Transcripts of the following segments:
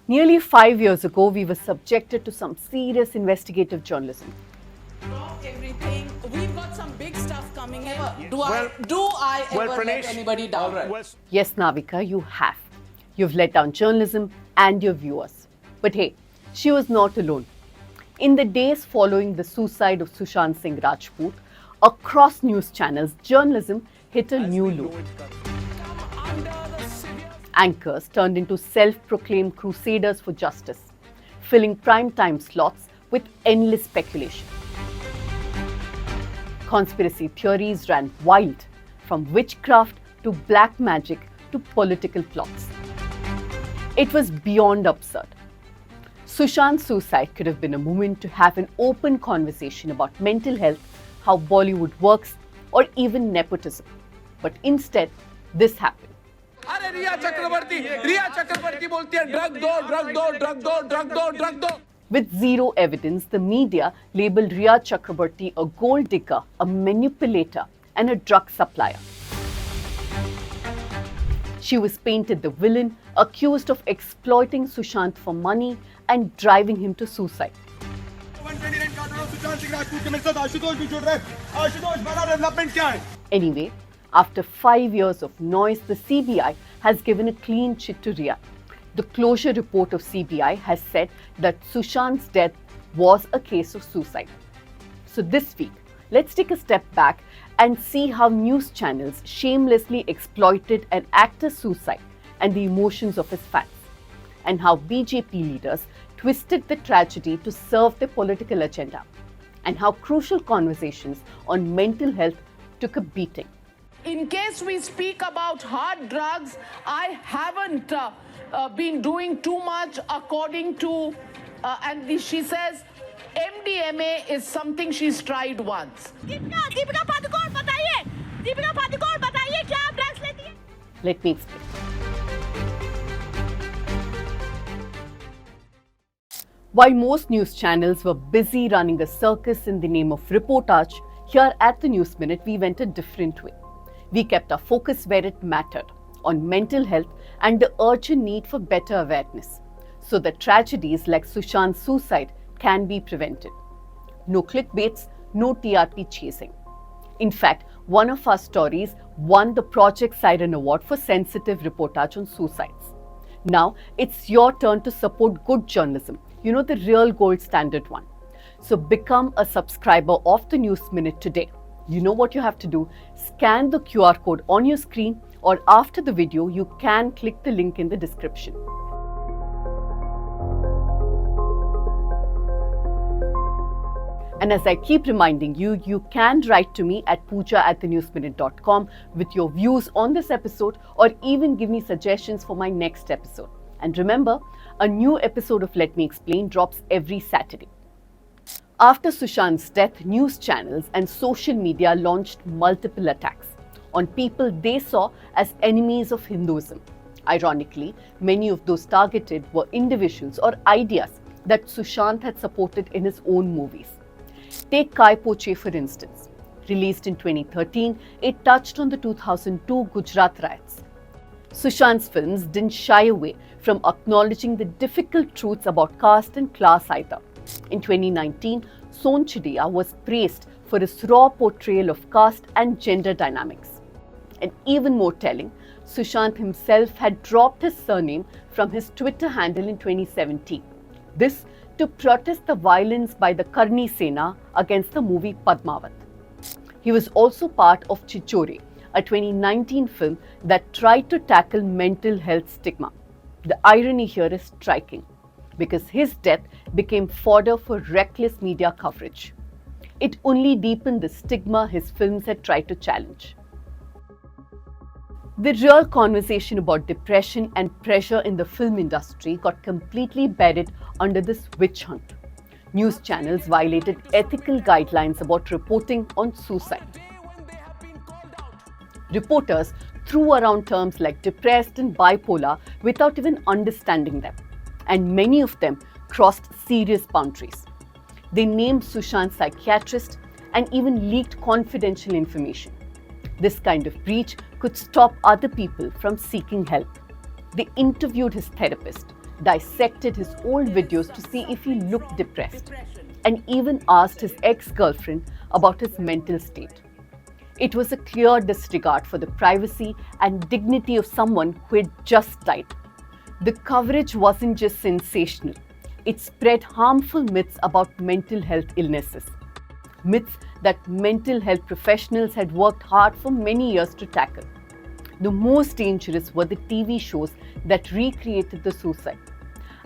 Nearly 5 years ago, we were subjected to some serious investigative journalism. Everything. We've got some big stuff coming in. Do I ever let anybody down? Right. Yes, Navika, you have. You've let down journalism and your viewers. But hey, she was not alone. In the days following the suicide of Sushant Singh Rajput, across news channels, journalism hit a new low. Anchors turned into self-proclaimed crusaders for justice, filling prime-time slots with endless speculation. Conspiracy theories ran wild, from witchcraft to black magic to political plots. It was beyond absurd. Sushant's suicide could have been a moment to have an open conversation about mental health, how Bollywood works, or even nepotism. But instead, this happened. Rhea Chakraborty बोलती है drug do. With zero evidence, the media labeled Rhea Chakraborty a gold digger, a manipulator, and a drug supplier. She was painted the villain, accused of exploiting Sushant for money and driving him to suicide. Anyway, after 5 years of noise, the CBI has given a clean chit to Rhea. The closure report of CBI has said that Sushant's death was a case of suicide. So this week, let's take a step back and see how news channels shamelessly exploited an actor's suicide and the emotions of his fans, and how BJP leaders twisted the tragedy to serve their political agenda, and how crucial conversations on mental health took a beating. In case we speak about hard drugs, I haven't been doing too much according to, she says MDMA is something she's tried once. Let me explain. While most news channels were busy running a circus in the name of reportage, here at the News Minute, we went a different way. We kept our focus where it mattered, on mental health and the urgent need for better awareness, so that tragedies like Sushant's suicide can be prevented. No clickbaits, no TRP chasing. In fact, one of our stories won the Project Siren Award for sensitive reportage on suicides. Now, it's your turn to support good journalism, the real gold standard one. So become a subscriber of the News Minute today. You know what you have to do? Scan the QR code on your screen, or after the video, you can click the link in the description. And as I keep reminding you, you can write to me at pooja@thenewsminute.com with your views on this episode, or even give me suggestions for my next episode. And remember, a new episode of Let Me Explain drops every Saturday. After Sushant's death, news channels and social media launched multiple attacks on people they saw as enemies of Hinduism. Ironically, many of those targeted were individuals or ideas that Sushant had supported in his own movies. Take Kai Poche for instance. Released in 2013, it touched on the 2002 Gujarat riots. Sushant's films didn't shy away from acknowledging the difficult truths about caste and class either. In 2019, Son Chidiya was praised for his raw portrayal of caste and gender dynamics. And even more telling, Sushant himself had dropped his surname from his Twitter handle in 2017. This to protest the violence by the Karni Sena against the movie Padmavat. He was also part of Chichore, a 2019 film that tried to tackle mental health stigma. The irony here is striking, because his death became fodder for reckless media coverage. It only deepened the stigma his films had tried to challenge. The real conversation about depression and pressure in the film industry got completely buried under this witch hunt. News channels violated ethical guidelines about reporting on suicide. Reporters threw around terms like depressed and bipolar without even understanding them, and many of them crossed serious boundaries. They named Sushant's psychiatrist and even leaked confidential information. This kind of breach could stop other people from seeking help. They interviewed his therapist, dissected his old videos to see if he looked depressed, and even asked his ex-girlfriend about his mental state. It was a clear disregard for the privacy and dignity of someone who had just died. The coverage wasn't just sensational, it spread harmful myths about mental health illnesses. Myths that mental health professionals had worked hard for many years to tackle. The most dangerous were the TV shows that recreated the suicide.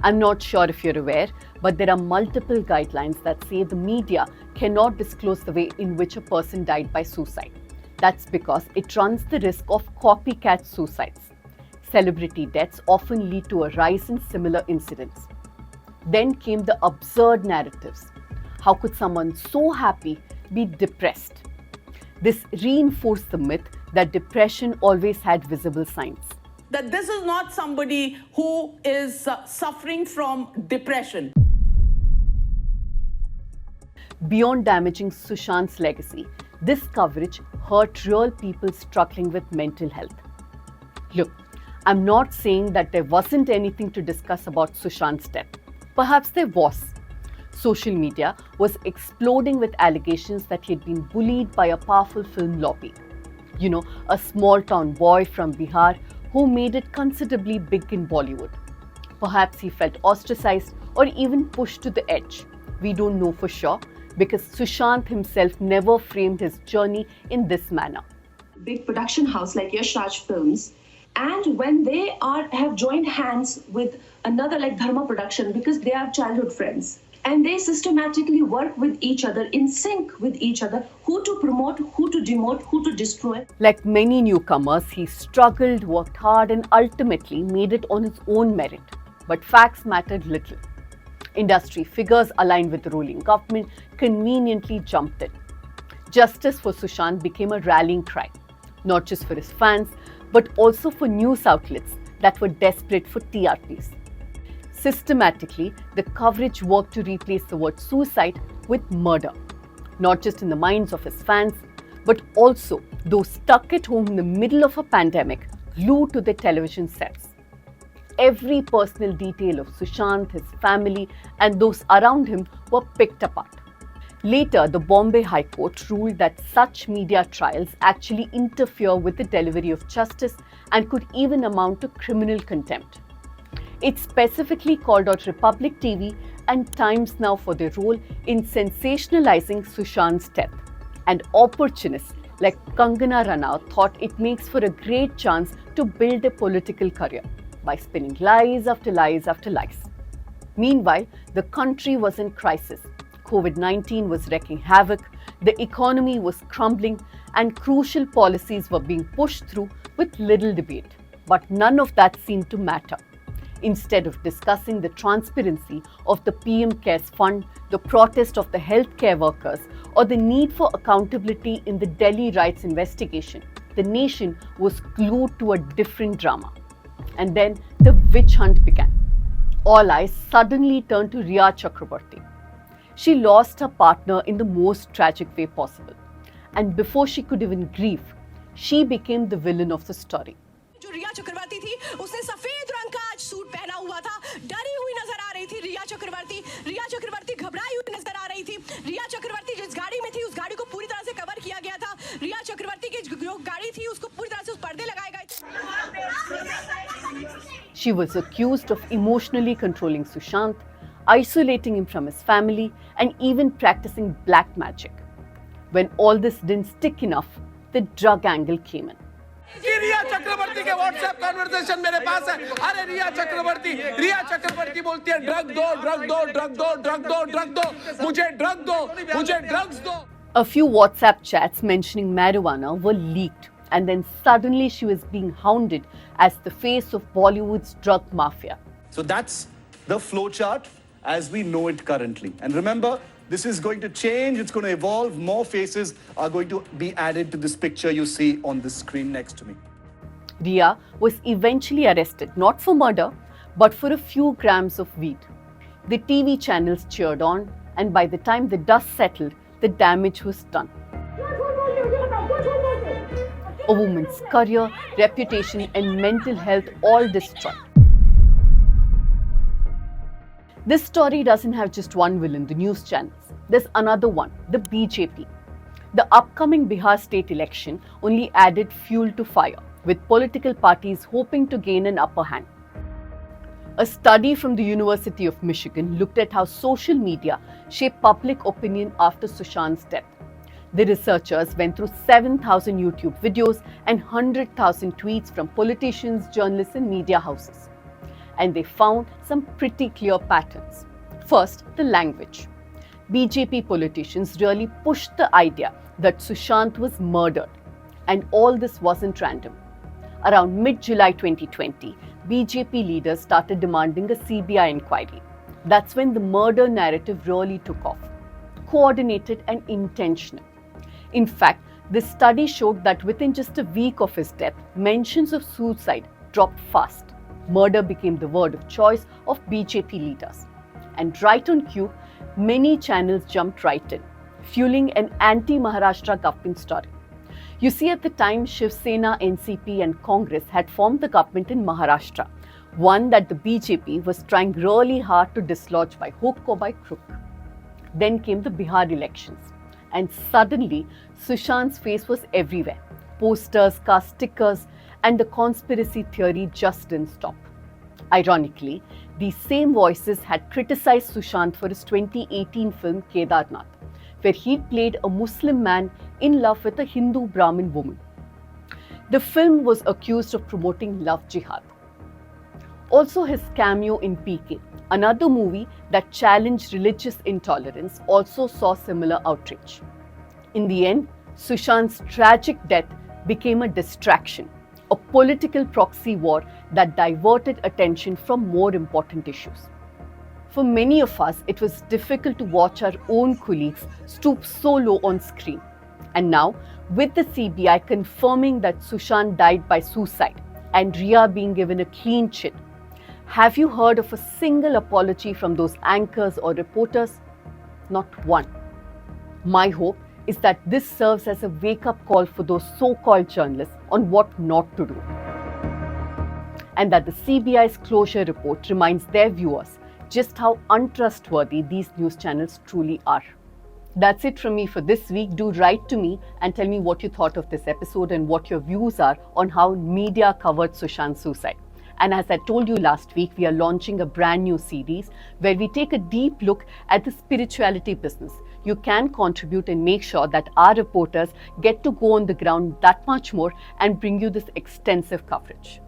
I'm not sure if you're aware, but there are multiple guidelines that say the media cannot disclose the way in which a person died by suicide. That's because it runs the risk of copycat suicides. Celebrity deaths often lead to a rise in similar incidents. Then came the absurd narratives. How could someone so happy be depressed? This reinforced the myth that depression always had visible signs. That this is not somebody who is suffering from depression. Beyond damaging Sushant's legacy, this coverage hurt real people struggling with mental health. Look, I'm not saying that there wasn't anything to discuss about Sushant's death. Perhaps there was. Social media was exploding with allegations that he had been bullied by a powerful film lobby. You know, a small town boy from Bihar who made it considerably big in Bollywood. Perhaps he felt ostracized or even pushed to the edge. We don't know for sure because Sushant himself never framed his journey in this manner. Big production house like Yash Raj Films, and when they have joined hands with another like Dharma Production because they are childhood friends. And they systematically work with each other, in sync with each other, who to promote, who to demote, who to destroy. Like many newcomers, he struggled, worked hard, and ultimately made it on his own merit. But facts mattered little. Industry figures aligned with the ruling government conveniently jumped in. Justice for Sushant became a rallying cry, not just for his fans, but also for news outlets that were desperate for TRPs. Systematically, the coverage worked to replace the word suicide with murder, not just in the minds of his fans, but also those stuck at home in the middle of a pandemic, glued to their television sets. Every personal detail of Sushant, his family, and those around him were picked apart. Later, the Bombay High Court ruled that such media trials actually interfere with the delivery of justice and could even amount to criminal contempt. It specifically called out Republic TV and Times Now for their role in sensationalizing Sushant's death. And opportunists like Kangana Ranaut thought it makes for a great chance to build a political career by spinning lies after lies after lies. Meanwhile, the country was in crisis. COVID-19 was wreaking havoc, the economy was crumbling, and crucial policies were being pushed through with little debate. But none of that seemed to matter. Instead of discussing the transparency of the PM Cares Fund, the protest of the healthcare workers, or the need for accountability in the Delhi riots investigation, the nation was glued to a different drama. And then the witch hunt began. All eyes suddenly turned to Rhea Chakraborty. She lost her partner in the most tragic way possible. And before she could even grieve, she became the villain of the story. जो रिया चक्रवर्ती थी उसने सफेद रंग का आज suit पहना हुआ था, डरी हुई नजर आ रही थी रिया चक्रवर्ती घबराई हुई नजर आ रही थी। रिया चक्रवर्ती जिस गाड़ी में थी उस गाड़ी को पूरी तरह से कवर किया गया था। रिया चक्रवर्ती की जो गाड़ी थी उसको पूरी तरह से उस पर्दे लगाए गए थे। She was accused of emotionally controlling Sushant, isolating him from his family, and even practicing black magic. When all this didn't stick enough, the drug angle came in. रिया चक्रवर्ती के व्हाट्सएप कन्वर्सेशन मेरे पास है। अरे रिया चक्रवर्ती बोलती है ड्रग दो, मुझे drugs दो। A few WhatsApp chats mentioning marijuana were leaked, and then suddenly she was being hounded as the face of Bollywood's drug mafia. So that's the flowchart as we know it currently. And remember, this is going to change, it's going to evolve, more faces are going to be added to this picture you see on the screen next to me. Rhea was eventually arrested, not for murder, but for a few grams of weed. The TV channels cheered on, and by the time the dust settled, the damage was done. A woman's career, reputation, and mental health all destroyed. This story doesn't have just one villain, the news channels. There's another one, the BJP. The upcoming Bihar state election only added fuel to fire, with political parties hoping to gain an upper hand. A study from the University of Michigan looked at how social media shaped public opinion after Sushant's death. The researchers went through 7,000 YouTube videos and 100,000 tweets from politicians, journalists, and media houses. And they found some pretty clear patterns. First, the language. BJP politicians really pushed the idea that Sushant was murdered. And all this wasn't random. Around mid-July 2020, BJP leaders started demanding a CBI inquiry. That's when the murder narrative really took off. Coordinated and intentional. In fact, this study showed that within just a week of his death, mentions of suicide dropped fast. Murder became the word of choice of BJP leaders. And right on cue, many channels jumped right in, fueling an anti-Maharashtra government story. You see, at the time, Shiv Sena, NCP and Congress had formed the government in Maharashtra, one that the BJP was trying really hard to dislodge by hook or by crook. Then came the Bihar elections. And suddenly, Sushant's face was everywhere. Posters, car stickers, and the conspiracy theory just didn't stop. Ironically, these same voices had criticized Sushant for his 2018 film Kedarnath, where he played a Muslim man in love with a Hindu Brahmin woman. The film was accused of promoting love jihad. Also, his cameo in PK, another movie that challenged religious intolerance, also saw similar outrage. In the end, Sushant's tragic death became a distraction, a political proxy war that diverted attention from more important issues. For many of us, it was difficult to watch our own colleagues stoop so low on screen. And now, with the CBI confirming that Sushant died by suicide and Rhea being given a clean chit, have you heard of a single apology from those anchors or reporters? Not one. My hope is that this serves as a wake-up call for those so-called journalists on what not to do. And that the CBI's closure report reminds their viewers just how untrustworthy these news channels truly are. That's it from me for this week. Do write to me and tell me what you thought of this episode and what your views are on how media covered Sushant's suicide. And as I told you last week, we are launching a brand new series where we take a deep look at the spirituality business. You can contribute and make sure that our reporters get to go on the ground that much more and bring you this extensive coverage.